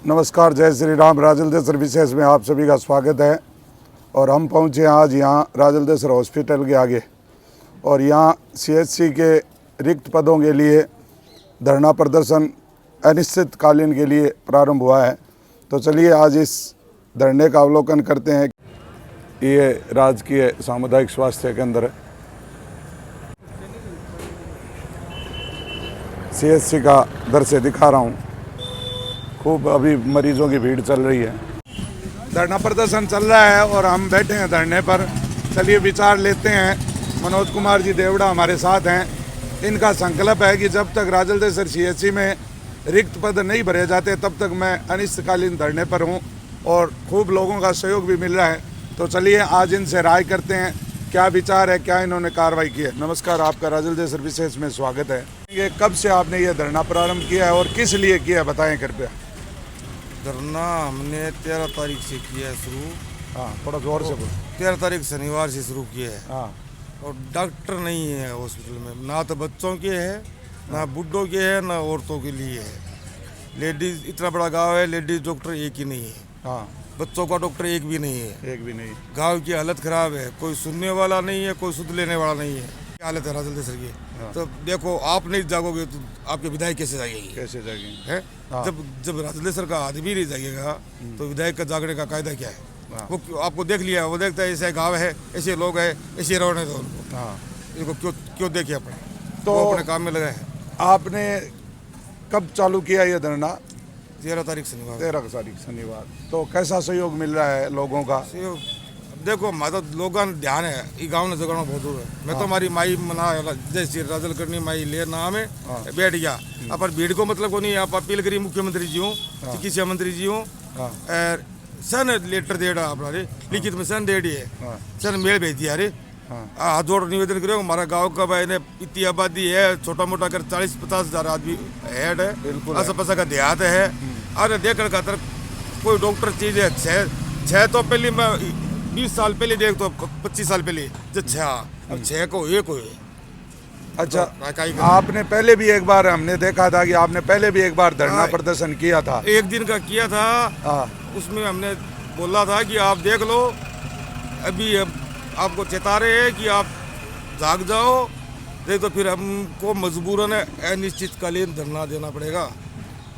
नमस्कार, जय श्री राम। राजलदेसर विशेष में आप सभी का स्वागत है। और हम पहुंचे आज यहाँ राजलदेसर हॉस्पिटल के आगे, और यहाँ सीएचसी के रिक्त पदों के लिए धरना प्रदर्शन अनिश्चितकालीन के लिए प्रारंभ हुआ है। तो चलिए आज इस धरने का अवलोकन करते हैं। ये राजकीय सामुदायिक स्वास्थ्य केंद्र सीएचसी का दृश्य दिखा रहा हूँ। खूब अभी मरीजों की भीड़ चल रही है। धरना प्रदर्शन चल रहा है और हम बैठे हैं धरने पर। चलिए विचार लेते हैं। मनोज कुमार जी देवड़ा हमारे साथ हैं। इनका संकल्प है कि जब तक राजलदेसर सीएचसी में रिक्त पद नहीं भरे जाते तब तक मैं अनिश्चितकालीन धरने पर हूं, और खूब लोगों का सहयोग भी मिल रहा है। तो चलिए आज इनसे राय करते हैं, क्या विचार है, क्या इन्होंने कार्रवाई की है। नमस्कार, आपका राजलदेसर विशेष में स्वागत है। ये कब से आपने ये धरना प्रारंभ किया है और किस लिए किया है, बताएं कृपया। धरना हमने 13 तारीख से किया है शुरू। हाँ, थोड़ा जोर से बोलो। 13 तारीख शनिवार से शुरू किया है। हाँ, और डॉक्टर नहीं है हॉस्पिटल में, ना तो बच्चों के है, ना बुड्ढों के है, ना औरतों के लिए है। लेडीज, इतना बड़ा गांव है, लेडीज डॉक्टर एक ही नहीं है। हाँ, बच्चों का डॉक्टर एक भी नहीं है। एक भी नहीं। गांव की हालत खराब है, कोई सुनने वाला नहीं है, कोई सुध लेने वाला नहीं है। क्या हालत है राजलदेसर की। तो देखो, आप नहीं जागोगे तो आपके विधायक कैसे जागेगी, कैसे जाएंगे है। जब राजलदेसर का आदमी नहीं जागेगा तो विधायक का जागने का कायदा क्या है। वो आपको देख लिया, वो देखता है ऐसे गांव है, ऐसे लोग हैं, ऐसे रहने दो उनको। हाँ, इनको क्यों देखे अपने, तो अपने काम में लगा है। आपने कब चालू किया ये धरना? 13 तारीख शनिवार। 13 तारीख शनिवार। तो कैसा सहयोग मिल रहा है लोगों का? देखो, हमारा तो लोगों का ध्यान है, ये गाँव ने जगाना बहुत दूर है। मैं तो हमारी माई मना जैसे राजल करनी माई ले नाम है, बैठ गया। अपन भीड़ को मतलब को नहीं, आप अपील करी मुख्यमंत्री जी हूँ, चिकित्सा मंत्री जी हूँ, सन लेटर दे रहा अपना लिखित में सन दे रही है, सन मेल भेज दिया। अरे हाथ जोड़ निवेदन करो। हमारा गांव का भाई ने इतनी आबादी है, छोटा मोटा कर 40-50 हजार आदमी हेड है, आसा पासा का देहात है। अरे देखने खातर कोई डॉक्टर चीज है। छः तो पहले मैं 20 साल पहले देख, तो 25 साल पहले जब 6, अब 6 को एक हो। अच्छा, आपने पहले भी एक बार, हमने देखा था कि आपने पहले भी एक बार धरना प्रदर्शन किया था। एक दिन का किया था। उसमें हमने बोला था कि आप देख लो, अभी आपको चेता रहे हैं कि आप जाग जाओ, नहीं तो फिर हमको मजबूरन अनिश्चितकालीन धरना देना पड़ेगा।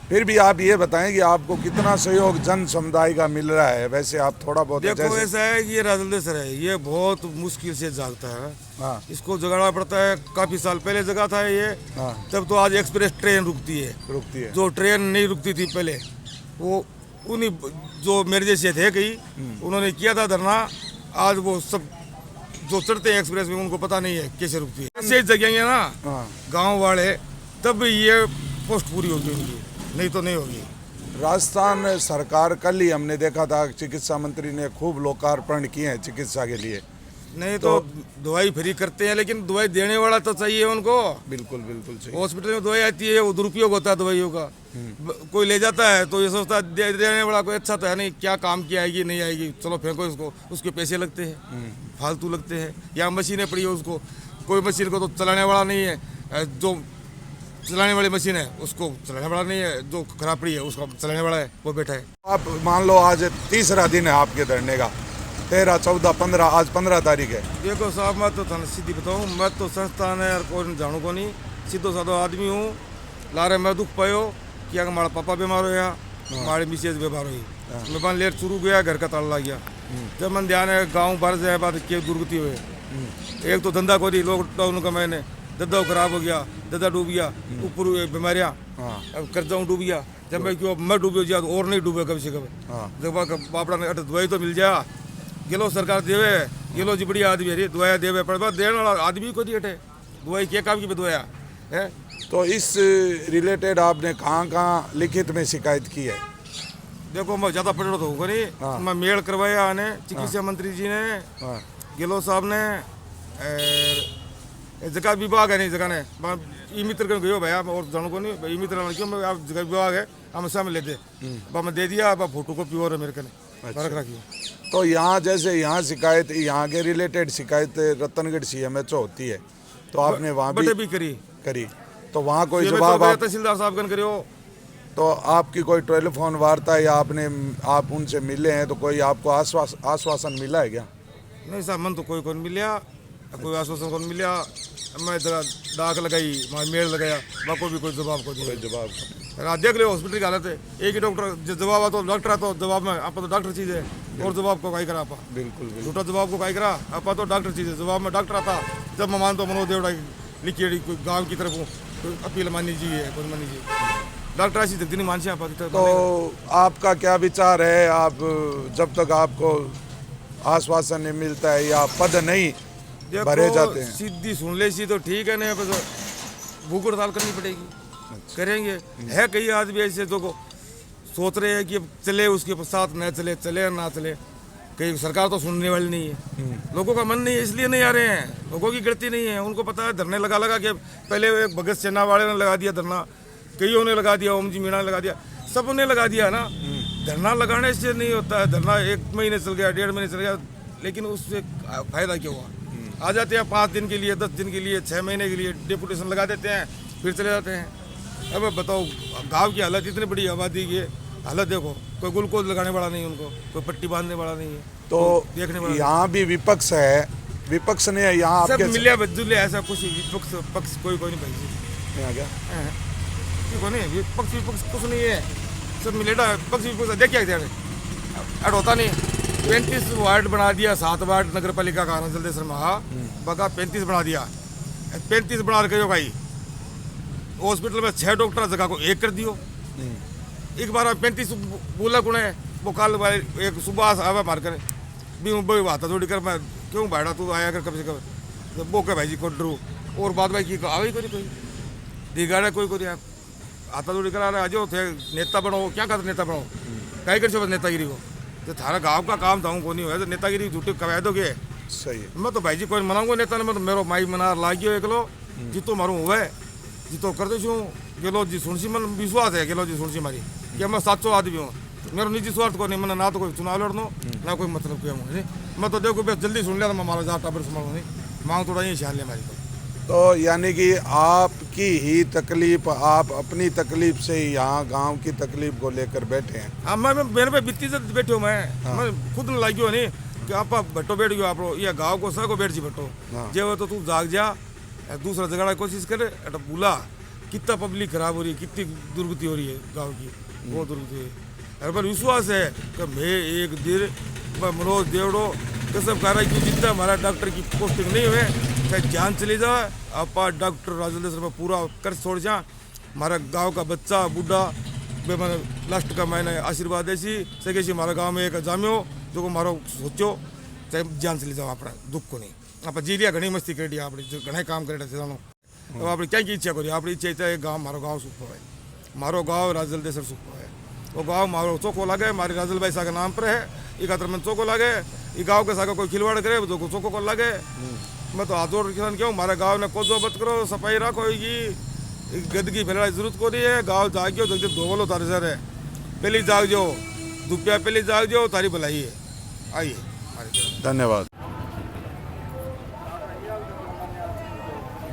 फिर भी आप ये बताएं कि आपको कितना सहयोग जन समुदाय का मिल रहा है। वैसे आप थोड़ा बहुत देखो, ऐसा है कि ये राजलदेसर है, ये बहुत मुश्किल से जागता है। हाँ, इसको जगाना पड़ता है। काफी साल पहले जगा था ये। हाँ, तब तो आज एक्सप्रेस ट्रेन रुकती है। जो ट्रेन नहीं रुकती थी पहले, वो उन्हीं जो मेरे जैसे थे कई, उन्होंने किया था धरना। आज वो सब जो चढ़ते हैं एक्सप्रेस में, उनको पता नहीं है कैसे रुकती है। ऐसे जगह है ना गाँव वाले, तब ये पोस्ट पूरी होगी उनकी, नहीं तो नहीं होगी। राजस्थान सरकार, कल ही हमने देखा था चिकित्सा मंत्री ने खूब लोकार्पण किए हैं चिकित्सा के लिए। नहीं तो दवाई फ्री करते हैं, लेकिन दवाई देने वाला तो चाहिए उनको। बिल्कुल बिल्कुल सही। हॉस्पिटल में दवाई आती है, वो दुरुपयोग होता है दवाइयों का। कोई ले जाता है तो ये सोचता है देने वाला कोई अच्छा तो है नहीं, क्या काम की आएगी नहीं आएगी, चलो फेंको इसको। उसके पैसे लगते हैं, फालतू लगते हैं। या मशीनें पड़ी है, उसको कोई मशीन को तो चलाने वाला नहीं है। जो चलाने वाली मशीन है उसको चलाने वाला नहीं है, जो खराब पड़ी है उसको चलाने वाला है, वो बैठा है। आप मान लो आज तीसरा दिन है आपके धरने का, 13, 14, 15, आज 15 तारीख है। देखो साहब, मैं तो थाने सीधी बताऊँ, मैं तो संस्थान है कोई जानू को नहीं, सीधो साधो आदमी हूँ। लारे मैं दुख पायो कि हमारा पापा बीमार होया, हमारी मिसेज बीमार हुई, मैं बन लेट शुरू गया, घर का ताला लग गया। जब मन ध्यान है गाँव बाहर से बात क्या दुर्गति हुए। एक तो धंधा को दी, लॉकडाउन का मैंने धंधा खराब हो गया, धंधा डूब गया, ऊपर बीमारियाँ, अब कर्जा डूब गया। जब मैं क्यों मैं डूबे जा और नहीं डूबे कभी से कभी। जब बापड़ा ने दवाई तो मिल जा गेलो, सरकार देवे गेलो जी, बढ़िया आदमी है, दवाया देवे पर देने वाला आदमी को नहीं हटे। दवाई क्या काम की दवाया है। तो इस रिलेटेड आपने कहाँ लिखित में शिकायत की है? देखो, मैं ज़्यादा पढ़ तो होगा नहीं। मैं मेल करवाया आने चिकित्सा मंत्री जी ने, गेलो साहब ने, जगह विभाग है नहीं जगह ने ई मित्र कर गयो भैया, और जानू को नहीं ई मित्र क्यों, मैं आप जगह विभाग है, हम सामने ले दे, मैं दे दिया। फोटो कॉपी और है मेरे कने, रख रखी। तो यहाँ जैसे यहाँ शिकायत, यहाँ के रिलेटेड शिकायत रतनगढ़ CMHO होती है, तो आपने वहाँ भी करी। तो वहाँ कोई जवाब? तहसीलदार साहब कन करियो, तो आपकी कोई टेलीफोन वार्ता या आप उनसे मिले हैं तो कोई आपको आश्वासन मिला है क्या? नहीं साहब, मन तो कोई कौन मिलिया, कोई आश्वासन कौन मिलिया। मैं जरा डाक लगाई, वहाँ मेल लगाया, वहाँ को भी कोई जवाब को दिया। जवाब देख लो हॉस्पिटल की हालत है, एक ही डॉक्टर जो जवाब आता तो डॉक्टर आता, जवाब में आप तो डॉक्टर चीज़ है और जवाब को काई करा आप। बिल्कुल झूठा जवाब को काई करा आप तो डॉक्टर चीज़ है, जवाब में डॉक्टर आता। जब मैं मानता मनोज देवड़ा लिखिए कोई गाँव की तरफ अपील मानी जी है, कोई मानी जी डॉक्टर ऐसी तक नहीं मानसी आप। तो आपका क्या विचार है? आप जब तक आपको आश्वासन नहीं मिलता है या पद नहीं भरे जाते हैं, सीधी सुन ले सी तो ठीक है, नहीं भूख हड़ताल करनी पड़ेगी। करेंगे है कई आदमी ऐसे तो को सोच रहे हैं कि अब चले उसके साथ न चले, चले ना चले, कई सरकार तो सुनने वाली नहीं है। लोगों का मन नहीं है इसलिए नहीं आ रहे हैं, लोगों की गलती नहीं है। उनको पता है धरने लगा के पहले एक भगत सेना वाले ने लगा दिया धरना, कईयों ने लगा दिया, ओम जी मीणा ने लगा दिया, सबने लगा दिया ना। धरना लगाने से नहीं होता है, धरना 1 महीने चल गया, 1.5 महीने चल गया, लेकिन उससे फायदा क्या हुआ? आ जाते हैं 5 दिन के लिए, 10 दिन के लिए, 6 महीने के लिए डेपुटेशन लगा देते हैं, फिर चले जाते हैं। अब बताओ गांव की हालत, इतनी बड़ी आबादी की हालत देखो, कोई ग्लूकोज लगाने वाला नहीं उनको, कोई पट्टी बांधने वाला नहीं है, तो देखने वाला यहाँ भी विपक्ष है, विपक्ष ने यहाँ सब मिलिया बदुले ऐसा कुछ विपक्ष पक्ष कोई नहीं भाई गया क्यों नहीं, विपक्ष कुछ नहीं है, सब मिलेगा पक्ष विपक्ष। देखिए ऐड होता नहीं, 35 वार्ड बना दिया, 7 वार्ड नगर पालिका का जल्दी शर्मा बगा 35 बना दिया, 35 बना रखे भाई। हॉस्पिटल में 6 डॉक्टर जगह को 1 कर दियो, एक बार 35 बोला गुण है वो कल एक सुबह आवा मार कर भी आता थोड़ी कर, मैं क्यों बैठा तू आया कर कब से कब वो कह भाई जी को डरू और बात भाई की आवे कोई दिगाड़ा कोई आता थोड़ी कर आ जो थे नेता बनो, क्या कहते नेता बनो, कहीं कर बस नेतागिरी को, तो थारा गाँव का काम था को नहीं हुआ तो नेतागिरी झूठे कवा दोगे। सही है, मैं तो भाई जी कोई मनाऊंगा नेता ने, मैं तो मेरो माई मना लागियो एकलो जितो मारू हुआ है जितो कर दे छू गेलो जी सुनसी मन विश्वास है गेलो जी सुनसी मारी कि मैं 700 आदमी हूँ, मेरा निजी स्वार्थ को नहीं, मैंने ना तो कोई चुनाव लड़नो ना कोई मतलब किया मुझे, मैं तो देखो बस जल्दी सुन लिया तो मैं मारा जा टाबर संभालो नहीं मांग थोड़ा ही छान लिया मारी तो यानी कि आपकी ही तकलीफ, आप अपनी तकलीफ से ही यहाँ गांव की तकलीफ को लेकर बैठे हैं। हाँ मैं मेरे पे बित्ती से बैठे हूँ मैं खुद न लागियो नहीं कि आप भट्टो बैठ गयो, आप ये गाँव को सर को बैठ जी भट्टो जे हो तो तू जाग जा, दूसरा जगह की कोशिश करे, बोला कितना पब्लिक खराब हो रही है, कितनी दुर्गति हो रही है गाँव की, बहुत दुर्गति है। पर विश्वास है कि मैं एक दिन मनोज देवड़ो कसम खा रहा है कि जितना हमारा डॉक्टर की पोस्टिंग नहीं हुए चाहे जान चली जाए, आप डॉक्टर राजेंद्र शर्मा पूरा कर छोड़ जा, हमारा गांव का बच्चा बूढ़ा मैंने लास्ट का मैंने आशीर्वाद ऐसी सके हमारा गांव में एक जाम्यो जो को मारो सोचो चाहे जान चली जाओ, अपना दुख को नहीं आप जी लिया, घनी मस्ती कर दिया, अपनी घना काम कर जानो, अब अपनी क्या इच्छा करी, अपनी इच्छा है गाँव मारो गाँव सुख है, मारो गाँव राजल देसर सुख है, वो गाँव मारो चौको लगे, हमारे राजल भाई सा का नाम पर है, एक आतर में चौको लगे, ये गाँव के साथ कोई खिलवाड़ करे तो चौको को लगे। मैं तो हाथ जोड़ किसान क्यों, हमारे गाँव ने कोजो बत करो, सफाई रखो, गंदगी फैलाने की जरूरत को नहीं है, गाँव जागियो जगह दो बोलो तारे सर है, पहले जाग जो दुपिया पहले जाग जो तारी भलाई है। आइए धन्यवाद।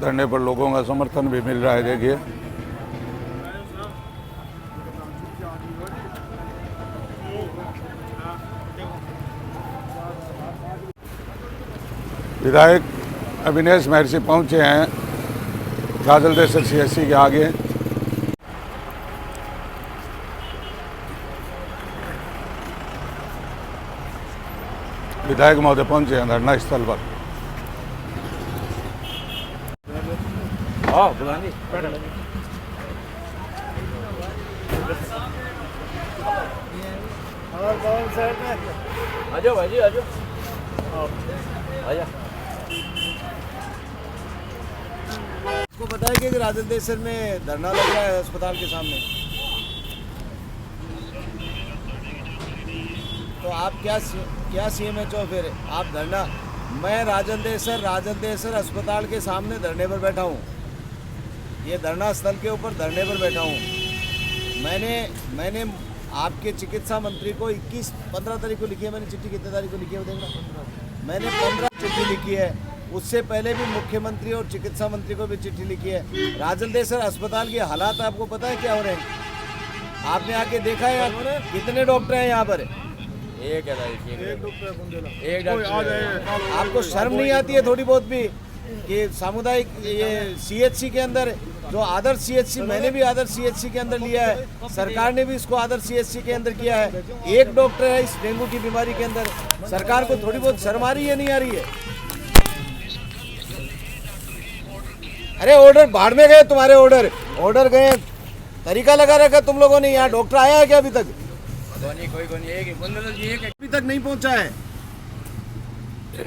धरने पर लोगों का समर्थन भी मिल रहा है, देखिए विधायक अविनेश महर्षि पहुंचे हैं राजल देसर CSC के आगे। विधायक महोदय पहुंचे हैं धरना स्थल पर। आजो भाई जी आजो आजा। आपको पता है कि राजल देसर में धरना लग रहा है अस्पताल के सामने, तो आप क्या CMHO फिर आप धरना, मैं राजल देसर अस्पताल के सामने धरने पर बैठा हूँ, ये धरना स्थल के ऊपर धरने पर बैठा हूँ। मैंने आपके चिकित्सा मंत्री को 15 तारीख को लिखी है, मैंने चिट्ठी कितने तारीख को लिखी है देखना, मैंने 15 चिट्ठी लिखी है, उससे पहले भी मुख्यमंत्री और चिकित्सा मंत्री को भी चिट्ठी लिखी है। राजल देसर अस्पताल के हालात आपको पता है क्या हो रहे हैं? आपने आके देखा है यहाँ कितने डॉक्टर हैं यहाँ पर? एक है भाई, एक डॉक्टर है। आपको शर्म नहीं आती है थोड़ी बहुत भी कि सामुदायिक ये सीएचसी के अंदर जो आदर्श सीएचसी, मैंने भी आदर्श सीएचसी के अंदर लिया है, सरकार ने भी इसको आदर्श सीएचसी के अंदर किया है, एक डॉक्टर है इस डेंगू की बीमारी के अंदर, सरकार को थोड़ी बहुत शर्म आ रही है, नहीं आ रही है? अरे ऑर्डर भाड़ में गए तुम्हारे, ऑर्डर गए, तरीका लगा रखा तुम लोगों ने। यहाँ डॉक्टर आया है क्या अभी तक? कोई नहीं, एक अभी तक नहीं पहुंचा है।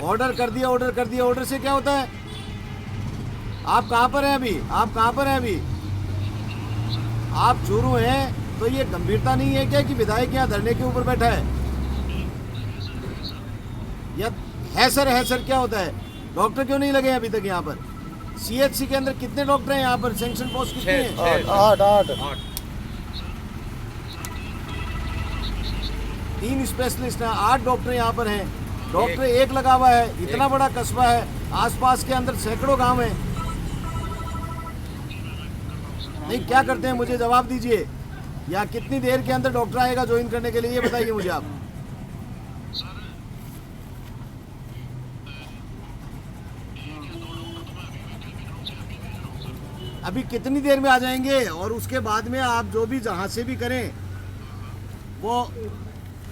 ऑर्डर कर दिया, ऑर्डर से क्या होता है? आप कहां पर हैं अभी? आप चूरू हैं तो ये गंभीरता नहीं है क्या कि विधायक यहाँ धरने के ऊपर बैठा है? या है सर क्या होता है? डॉक्टर क्यों नहीं लगे अभी तक यहाँ पर? सीएचसी के अंदर कितने डॉक्टर हैं यहाँ पर? सैंक्शन पोस्ट कितनी है? 8 3 स्पेशलिस्ट हैं, 8 डॉक्टर यहाँ पर हैं। डॉक्टर एक लगा हुआ है, इतना बड़ा कस्बा है, आसपास के अंदर सैकड़ों गांव हैं। नहीं, क्या करते हैं मुझे जवाब दीजिए। या कितनी देर के अंदर डॉक्टर आएगा ज्वाइन करने के लिए, ये बताइए मुझे आप। अभी कितनी देर में आ जाएंगे? और उसके बाद में आप जो भी जहाँ से भी करें, वो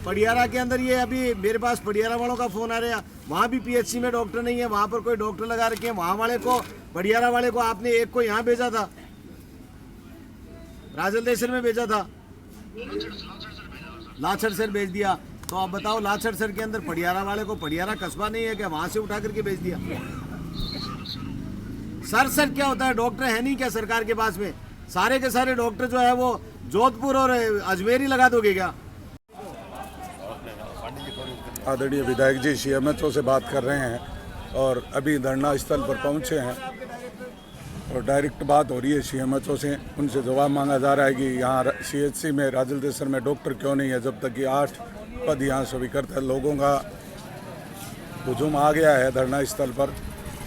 पडियारा के अंदर, ये अभी मेरे पास पडियारा वालों का फ़ोन आ रहा है, वहाँ भी पीएचसी में डॉक्टर नहीं है, वहाँ पर कोई डॉक्टर लगा रखे हैं। वहाँ वाले को, पडियारा वाले को आपने एक को यहाँ भेजा था, राजल देसर में भेजा था, लाचर सर भेज दिया। तो आप बताओ, लाचर सर के अंदर पडियारा वाले को, पडियारा कस्बा नहीं है क्या, वहाँ से उठा करके भेज दिया? सर क्या होता है? डॉक्टर है नहीं क्या सरकार के पास में? सारे के सारे डॉक्टर जो है वो जोधपुर और अजमेर ही लगा दोगे क्या? आदरणीय विधायक जी सीएमएचओ से बात कर रहे हैं और अभी धरना स्थल पर पहुंचे हैं और डायरेक्ट बात हो रही है सीएमएचओ से। उनसे जवाब मांगा जा रहा है कि यहाँ सीएचसी में राजल देसर में डॉक्टर क्यों नहीं है, जब तक कि 8 पद यहाँ स्वीकृत है। लोगों का हुजूम आ गया है धरना स्थल पर।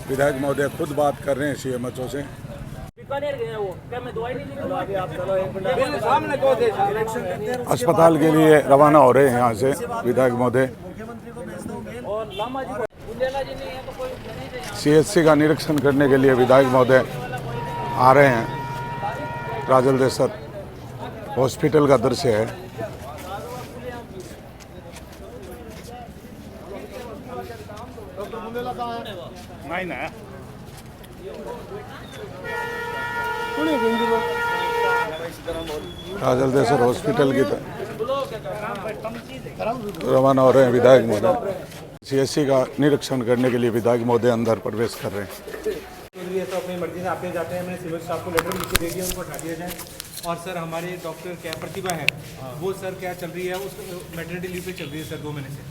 विधायक महोदय खुद बात कर रहे हैं सीएमएचओ से। अस्पताल के लिए रवाना हो रहे हैं यहाँ से विधायक महोदय। सीएचसी का निरीक्षण करने के लिए विधायक महोदय आ रहे हैं। राजल देसर हॉस्पिटल का दृश्य है। राजल देसर हॉस्पिटल की रवाना हो रहे हैं विधायक महोदय। सीएचसी का निरीक्षण करने के लिए विधायक महोदय अंदर प्रवेश कर रहे हैं। तो अपनी मर्जी से आपने जाते हैं, मैंने सिविल स्टाफ को लेटर लिख के दे दिया, उनको हटा दिया जाए। और सर हमारे डॉक्टर क्या प्रतिभा है, वो सर क्या चल रही है, उस मैटरनिटी लीव पे चल रही है सर 2 महीने से।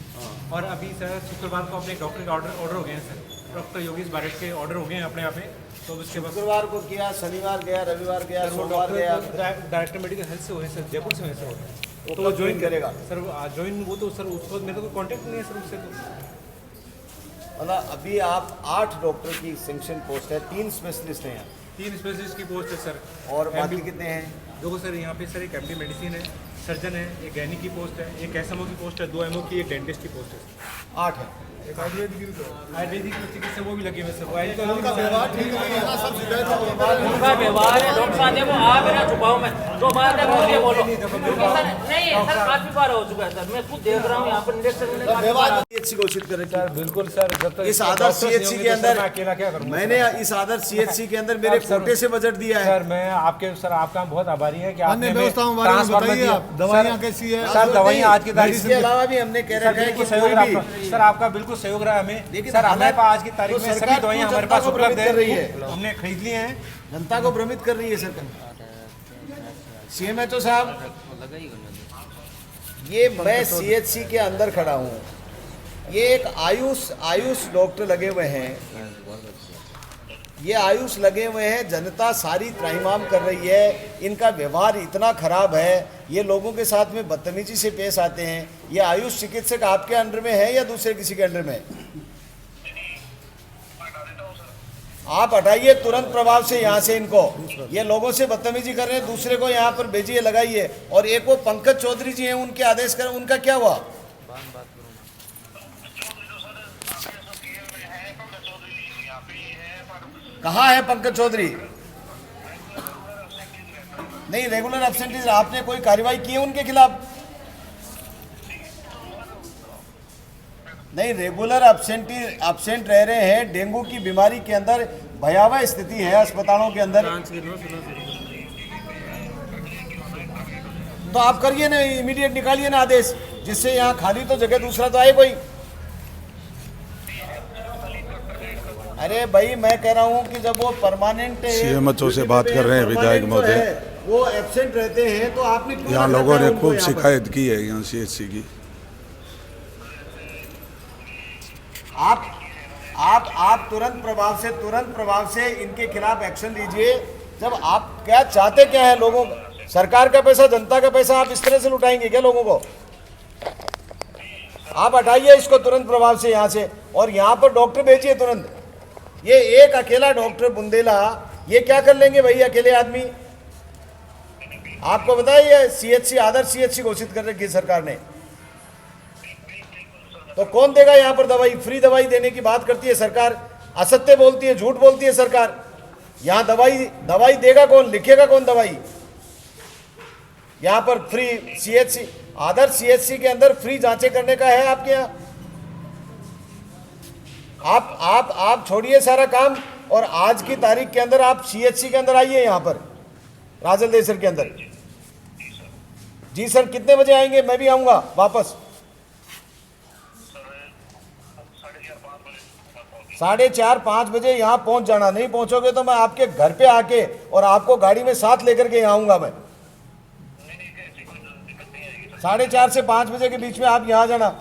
और अभी सर शुक्रवार को अपने डॉक्टर का ऑर्डर हो गए हैं सर, डॉक्टर योगेश बारेट के ऑर्डर हो गए हैं अपने यहाँ पे। तो उसके बाद शुक्रवार को किया, शनिवार गया, रविवार गया, सोमवार गया। डायरेक्टर मेडिकल हेल्थ से हुए सर, जयपुर से हुए सर। तो वो ज्वाइन करेगा सर, ज्वाइन वो तो सर उसको मेरा कोई कॉन्टेक्ट नहीं है सर उससे। तो मतलब अभी आप 8 डॉक्टर की सैंक्शन पोस्ट है, 3 स्पेशलिस्ट हैं यहाँ, 3 स्पेशलिस्ट की पोस्ट है सर। और बाकी कितने हैं? देखो सर, यहाँ पे सर एक एमडी मेडिसिन है, सर्जन है, एक गैनी की पोस्ट है, एक एसएमओ की पोस्ट है, 2 एमओ की, एक डेंटिस्ट की पोस्ट है। 8 है। एक आयुर्वेदिक चिकित्सा वो भी लगे हुए सर। उनका व्यवहार है डॉक्टर साहब, वो आ मेरा छुपाओ मैं जो बात है मुझे बोलो। सर नहीं है सर, काफी बार हो चुका है सर, मैं खुद देख रहा हूँ यहाँ पर निरीक्षण सीएचसी घोषित करें सर। बिल्कुल सर, जब तक इस आदर्श सीएचसी के अंदर अकेला क्या करूँगा? मैंने इस आदर्श सीएचसी के अंदर मेरे कोटे से बजट दिया है सर। मैं आपके सर आपका बहुत आभारी है कि आपने व्यवस्थाओं बारे में बताइए, आप दवाइयाँ कैसी है सर? दवाइयाँ आज की तारीख इसके अलावा भी हमने कह रखा है कि कोई भी सर आपका बिल्कुल सहयोग रहा है हमें। सर हमारे पास आज की तारीख में सभी दवाइयाँ हमारे पास उपलब्ध है, हमने खरीद ली हैं। जनता को भ्रमित कर रही है सरकार। सीएमएचओ साहब, ये मैं सीएचसी के अंदर खड़ा हूँ, ये एक आयुष डॉक्टर लगे हुए हैं, ये आयुष लगे हुए हैं, जनता सारी त्राहिमाम कर रही है, इनका व्यवहार इतना खराब है, ये लोगों के साथ में बदतमीजी से पेश आते हैं। ये आयुष चिकित्सक आपके अंडर में है या दूसरे किसी के अंडर में? आप हटाइए तुरंत प्रभाव से यहाँ से इनको। ये लोगों से बदतमीजी कर रहे हैं, दूसरे को यहाँ पर भेजिए, लगाइए। और एक वो पंकज चौधरी जी हैं, उनके आदेश कर, उनका क्या हुआ? कहाँ है पंकज चौधरी? नहीं, रेगुलर एब्सेंटीज। आपने कोई कार्रवाई की है उनके खिलाफ? नहीं, रेगुलर एब्सेंट रह रहे हैं। डेंगू की बीमारी के अंदर भयावह स्थिति है अस्पतालों के अंदर। तो आप करिए ना, इमीडिएट निकालिए ना आदेश, जिससे यहाँ खाली तो जगह दूसरा तो आए कोई। अरे भाई, मैं कह रहा हूँ कि जब वो परमानेंट सीएमएचओ से बात कर रहे हैं विधायक महोदय, वो एब्सेंट रहते हैं, तो आपने यहाँ लोगों ने खूब शिकायत की है यहाँ CHC की। आप तुरंत प्रभाव से इनके खिलाफ एक्शन लीजिए। जब आप क्या चाहते क्या है? लोगों, सरकार का पैसा, जनता का पैसा आप इस तरह से लुटाएंगे क्या लोगों को? आप हटाइए इसको तुरंत प्रभाव से यहाँ से, और यहाँ पर डॉक्टर भेजिए तुरंत। ये एक अकेला डॉक्टर बुंदेला, ये क्या कर लेंगे भाई अकेले आदमी? आपको बताइए, CHC आदर्श CHC घोषित कर रखी सरकार ने, तो कौन देगा यहाँ पर दवाई? फ्री दवाई देने की बात करती है सरकार, असत्य बोलती है, झूठ बोलती है सरकार। यहाँ दवाई देगा कौन? लिखेगा कौन दवाई? यहाँ पर फ्री CHC, आदर्श CHC के अंदर फ्री जांचें करने का है आपके यहाँ। आप छोड़िए सारा काम, और आज की तारीख के अंदर आप CHC के अंदर आइए, यहाँ पर राजलदेसर के अंदर। जी सर, कितने बजे आएंगे? मैं भी आऊँगा वापस। 4:30-5 बजे यहाँ पहुँच जाना। नहीं पहुँचोगे तो मैं आपके घर पे आके और आपको गाड़ी में साथ लेकर के यहाँ आऊँगा मैं। 4:30 से 5 बजे के बीच में आप यहाँ जाना,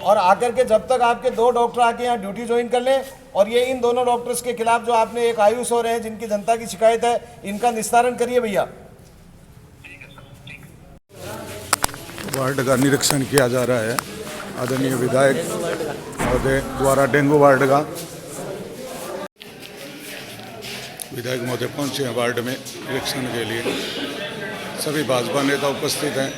और आकर के जब तक आपके 2 डॉक्टर आके यहाँ ड्यूटी ज्वाइन कर लें, और ये इन दोनों डॉक्टर्स के खिलाफ जो आपने एक आयुष हो रहे हैं, जिनकी जनता की शिकायत है, इनका निस्तारण करिए भैया। वार्ड का निरीक्षण किया जा रहा है आदरणीय विधायक महोदय द्वारा। डेंगू वार्ड का विधायक महोदय पहुंचे हैं वार्ड में निरीक्षण के लिए। सभी भाजपा नेता उपस्थित हैं।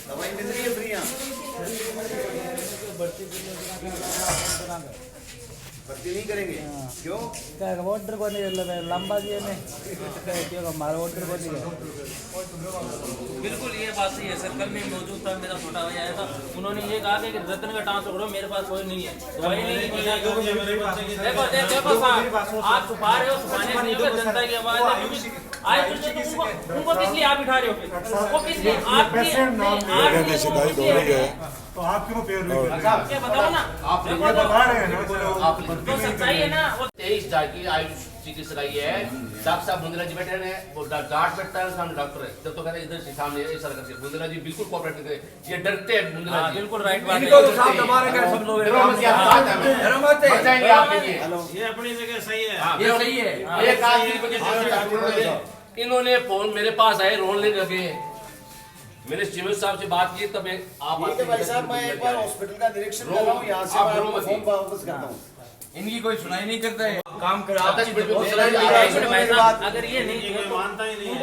दवाई मिल रही है फ्री यहाँ? भर्ती नहीं करेंगे? क्यों? वोटर को नहीं लंबा दिए नहीं, हमारा वोटर को नहीं। बिल्कुल ये बात सही है सर। कल मैं मौजूद था, मेरा छोटा भाई आया था, उन्होंने ये कहा कि रतन का ट्रांसफर करो, मेरे पास कोई नहीं है, दवाई नहीं। देखो साहब, आप छुपा रहे हो, छुपाने नहीं होगा, जनता की आवाज है। उनको किस लिए आप बिठा रहे हो? वो किस लिए? आपकी शिकायत हो रही है, तो आप क्यों पेड़ क्या बताओ ना, आप ये बता रहे हैं ना, तो सच्चाई है ना। 23 जाके आयुष चिकित्सा ये है। डॉक्टर साहब बुंदेला जी बैठे हैं, वो गार्ड बैठता है, सामने डॉक्टर है। जब तो कहते हैं इधर से सामने इस तरह से बुंदेला जी बिल्कुल कोऑपरेट करते हैं। ये डरते हैं बुंदेला जी। बिल्कुल राइट बात है। सब लोग बचाएंगे आपके लिए। ये अपनी जगह सही है। ये सही है। एक आदमी की वजह से इन्होंने फोन मेरे पास आए, रोने लगे। मैंने सीएम साहब से बात की, तब आप ठीक है भाई साहब, मैं एक बार हॉस्पिटल का निरीक्षण कर रहा हूँ, यहाँ से मैं आपको फोन वापस करता हूँ। इनकी कोई सुनाई नहीं करता है। काम कर अगर ये नहीं मानता ही नहीं,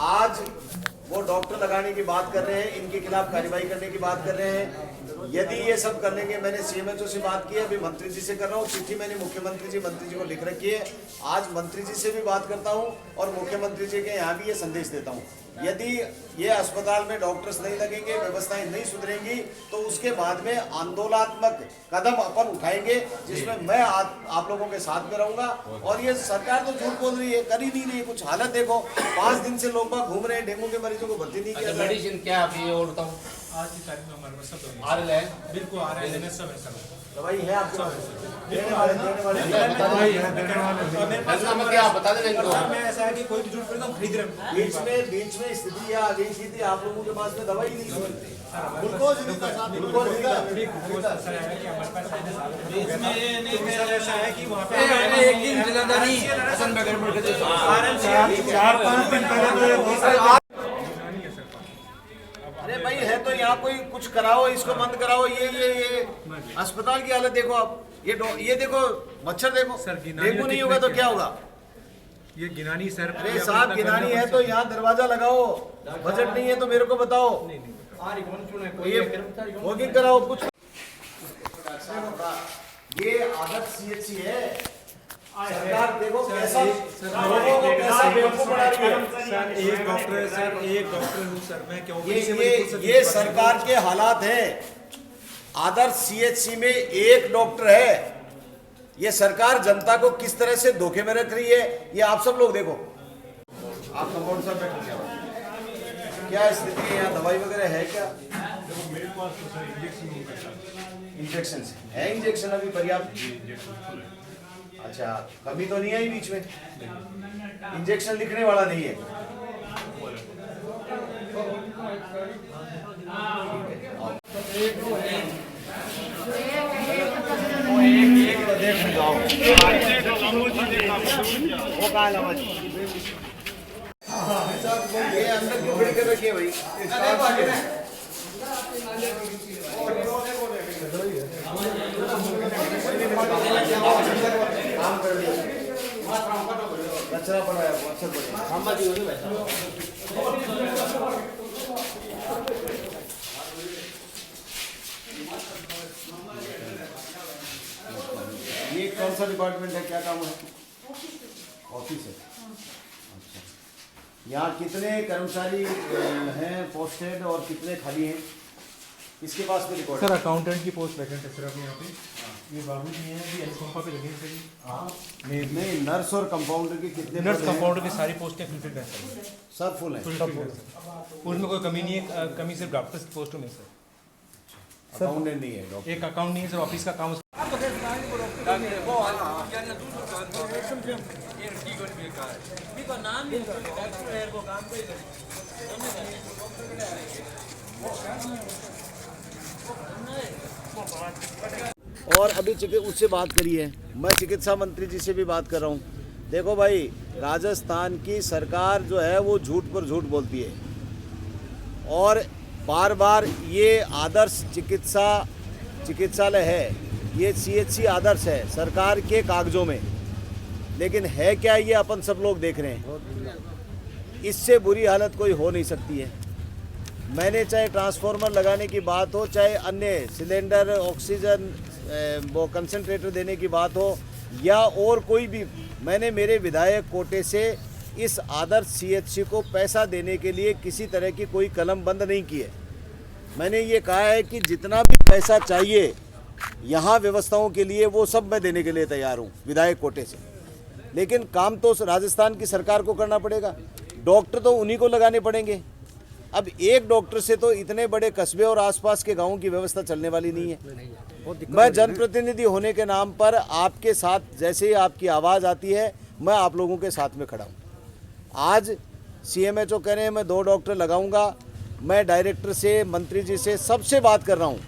आज वो डॉक्टर लगाने की बात कर रहे हैं, इनके खिलाफ कार्रवाई करने की बात कर रहे हैं। यदि ये सब कर लेंगे, मैंने CMHO से बात की है, अभी मंत्री जी से कर रहा हूँ, चिट्ठी मैंने मंत्री जी को लिख रखी है। आज मंत्री जी से भी बात करता हूँ, और मुख्यमंत्री जी के यहाँ भी ये संदेश देता हूँ। यदि ये अस्पताल में डॉक्टर्स नहीं लगेंगे, व्यवस्थाएं नहीं सुधरेंगी, तो उसके बाद में आंदोलनात्मक कदम अपन उठाएंगे, जिसमें मैं आप लोगों के साथ में रहूंगा। और ये सरकार तो झूठ बोल रही है, कर ही नहीं रही है कुछ। हालत देखो, 5 दिन से लोग घूम रहे हैं, डेंगू के मरीजों को भर्ती नहीं किया। मेडिसिन क्या अभी और बताऊं? आज की तारीख में हमारे पास सब दवाई आ रहे हैं बिल्कुल आ रहे हैं, सब है सर। दवाई है आपके पास? देने वाले और मेरे पास ऐसा मत क्या बता देना इनको। सर, मैं ऐसा है कि कोई भी झूठ बोलता हूँ खरीद रहे हैं। बीच में स्थिति यह आ गई थी आप लोगों के पास में दवाई नहीं थी। ग्लूकोज सर है कि हमारे पास सर ऐसा है कि वहाँ पे अरे भाई है तो यहाँ कोई कुछ कराओ, इसको बंद कराओ। ये अस्पताल की हालत देखो आप। ये देखो मच्छर देखो। सर, गिनानी डेंगू नहीं होगा तो क्या होगा? ये गिनानी सर, अरे साहब गिनानी है तो यहाँ दरवाजा लगाओ। बजट नहीं है तो मेरे को बताओ। ये वॉकिंग कराओ कुछ। ये आदत CHC है। सरकार देखो कैसा लोगों को कैसा बेवकूफ बना रही है। सर एक डॉक्टर है सर, एक डॉक्टर हूँ सर मैं, क्यों ये सरकार के हालात हैं। आदर्श CHC में एक डॉक्टर है। ये सरकार जनता को किस तरह से धोखे में रख रही है, ये आप सब लोग देखो। आप कंपाउंड साहब बैठ क्या स्थिति है यहाँ? दवाई वगैरह है क्या? मेरे पास तो सर इंजेक्शन है, इंजेक्शन अभी पर्याप्त। अच्छा, कमी तो नहीं आई बीच में? इंजेक्शन लिखने वाला नहीं है। वो कहाँ लगा जी? ये अंदर क्यों खड़े कर रखी है भाई? काम कर लिया, कचरा पड़ा है, अच्छा पड़ा। ये कौन सा डिपार्टमेंट है, क्या काम है? ऑफिस है। अच्छा, यहाँ कितने कर्मचारी हैं पोस्टेड और कितने खाली हैं? इसके पास में रिकॉर्ड? सर अकाउंटेंट की पोस्ट वैकेंट है सर अपने यहाँ पे। ये बाबू जी हैं अभी एलकोपा पे लगे हैं सर। हाँ नहीं, नर्स और कंपाउंडर की कितने? नर्स कंपाउंडर की सारी पोस्टें फुलफिल हैं सर, सब फुल है। उसमें कोई कमी नहीं है, कमी सिर्फ डॉक्टर्स की पोस्टों में सर। अकाउंटेंट नहीं है, डॉक्टर। एक अकाउंट नहीं है सर, ऑफिस का काम और अभी उससे बात करिए, मैं चिकित्सा मंत्री जी से भी बात कर रहा हूँ। देखो भाई, राजस्थान की सरकार जो है वो झूठ पर झूठ बोलती है और बार बार ये आदर्श चिकित्सालय है, ये CHC आदर्श है सरकार के कागजों में, लेकिन है क्या ये अपन सब लोग देख रहे हैं। इससे बुरी हालत कोई हो नहीं सकती है। मैंने चाहे ट्रांसफार्मर लगाने की बात हो, चाहे अन्य सिलेंडर, ऑक्सीजन, वो कंसंट्रेटर देने की बात हो, या और कोई भी, मैंने मेरे विधायक कोटे से इस आदर्श CHC को पैसा देने के लिए किसी तरह की कोई कलम बंद नहीं की है। मैंने ये कहा है कि जितना भी पैसा चाहिए यहाँ व्यवस्थाओं के लिए वो सब मैं देने के लिए तैयार हूँ विधायक कोटे से, लेकिन काम तो राजस्थान की सरकार को करना पड़ेगा। डॉक्टर तो उन्हीं को लगाने पड़ेंगे। अब एक डॉक्टर से तो इतने बड़े कस्बे और आसपास के गांवों की व्यवस्था चलने वाली नहीं है। मैं जनप्रतिनिधि होने के नाम पर आपके साथ, जैसे ही आपकी आवाज़ आती है, मैं आप लोगों के साथ में खड़ा हूँ। आज CMHO कह रहे हैं मैं 2 डॉक्टर लगाऊंगा। मैं डायरेक्टर से, मंत्री जी से, सबसे बात कर रहा हूँ,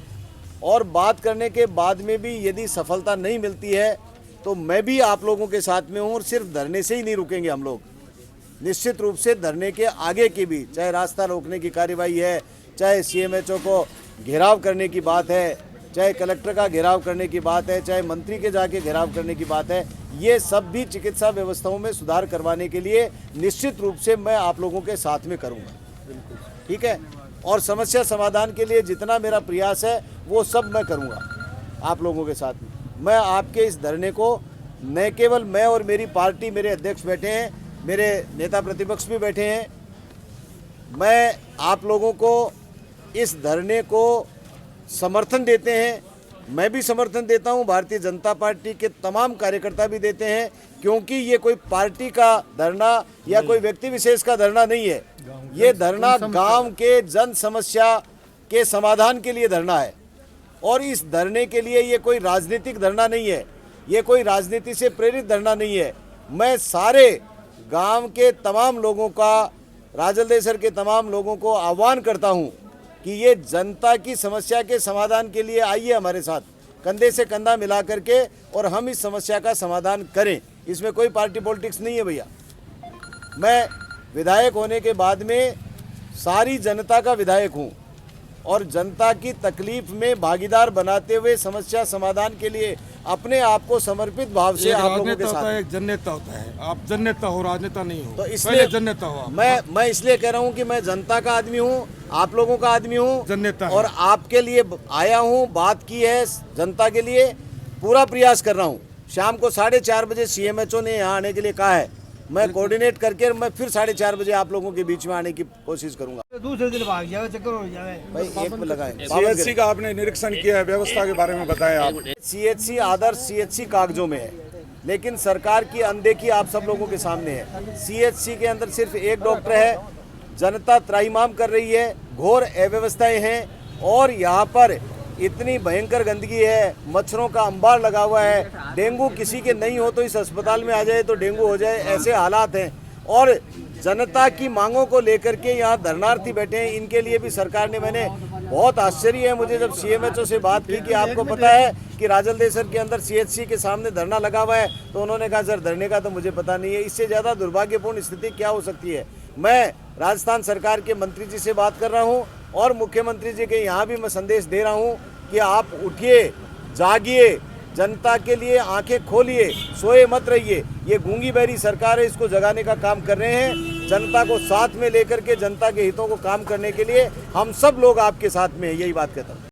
और बात करने के बाद में भी यदि सफलता नहीं मिलती है तो मैं भी आप लोगों के साथ में हूँ। और सिर्फ धरने से ही नहीं रुकेंगे हम लोग, निश्चित रूप से धरने के आगे की भी, चाहे रास्ता रोकने की कार्रवाई है, चाहे CMHO को घेराव करने की बात है, चाहे कलेक्टर का घेराव करने की बात है, चाहे मंत्री के जाके घेराव करने की बात है, ये सब भी चिकित्सा व्यवस्थाओं में सुधार करवाने के लिए निश्चित रूप से मैं आप लोगों के साथ में करूँगा। ठीक है, और समस्या समाधान के लिए जितना मेरा प्रयास है वो सब मैं करूँगा आप लोगों के साथ में। मैं आपके इस धरने को न केवल मैं और मेरी पार्टी, मेरे अध्यक्ष बैठे हैं, मेरे नेता प्रतिपक्ष भी बैठे हैं, मैं आप लोगों को इस धरने को समर्थन देते हैं। मैं भी समर्थन देता हूं, भारतीय जनता पार्टी के तमाम कार्यकर्ता भी देते हैं, क्योंकि ये कोई पार्टी का धरना या कोई व्यक्ति विशेष का धरना नहीं है। ये धरना गांव के जन समस्या के समाधान के लिए धरना है। और इस धरने के लिए ये कोई राजनीतिक धरना नहीं है, ये कोई राजनीति से प्रेरित धरना नहीं है। मैं सारे गांव के तमाम लोगों का, राजलदेसर के तमाम लोगों को आह्वान करता हूं कि ये जनता की समस्या के समाधान के लिए आइए हमारे साथ, कंधे से कंधा मिला करके, और हम इस समस्या का समाधान करें। इसमें कोई पार्टी पॉलिटिक्स नहीं है भैया। मैं विधायक होने के बाद में सारी जनता का विधायक हूं और जनता की तकलीफ में भागीदार बनाते हुए समस्या समाधान के लिए अपने आप को समर्पित भाव से आप लोगों के साथ। एक जननेता होता है, आप जननेता हो, राजनेता नहीं हो। तो इसलिए जननेता हो। मैं इसलिए कह रहा हूं कि मैं जनता का आदमी हूं, आप लोगों का आदमी हूं, जननेता और आपके लिए आया हूं, बात की है जनता के लिए, पूरा प्रयास कर रहा हूं। शाम को 4:30 बजे CMHO ने यहाँ आने के लिए कहा है, मैं कोऑर्डिनेट करके मैं फिर 4:30 बजे आप लोगों के बीच में आने की कोशिश करूंगा। दूसरे दिन भाग जाए, चक्कर हो जाए भाई एक में लगाएं। CHC का आपने निरीक्षण किया है, व्यवस्था के बारे में बताएं आप। CHC आदर्श CHC कागजों में है, लेकिन सरकार की अनदेखी आप सब लोगों के सामने है। CHC के अंदर सिर्फ एक डॉक्टर है, जनता त्राहिमाम कर रही है, घोर अव्यवस्थाएं हैं, और यहाँ पर इतनी भयंकर गंदगी है, मच्छरों का अंबार लगा हुआ है। डेंगू किसी के नहीं हो तो इस अस्पताल में आ जाए तो डेंगू हो जाए, ऐसे हालात हैं। और जनता की मांगों को लेकर के यहाँ धरनार्थी बैठे हैं, इनके लिए भी सरकार ने, मैंने बहुत आश्चर्य है मुझे जब CMHO से बात की कि आपको पता है कि राजलदेसर के अंदर CHC के सामने धरना लगा हुआ है, तो उन्होंने कहा सर धरने का तो मुझे पता नहीं है। इससे ज़्यादा दुर्भाग्यपूर्ण स्थिति क्या हो सकती है। मैं राजस्थान सरकार के मंत्री जी से बात कर रहा हूँ और मुख्यमंत्री जी के यहाँ भी मैं संदेश दे रहा हूँ कि आप उठिए, जागिए, जनता के लिए आंखें खोलिए, सोए मत रहिए। ये गूंगी बहरी सरकार है, इसको जगाने का काम कर रहे हैं। जनता को साथ में लेकर के जनता के हितों को काम करने के लिए हम सब लोग आपके साथ में हैं, यही बात कहता हूँ।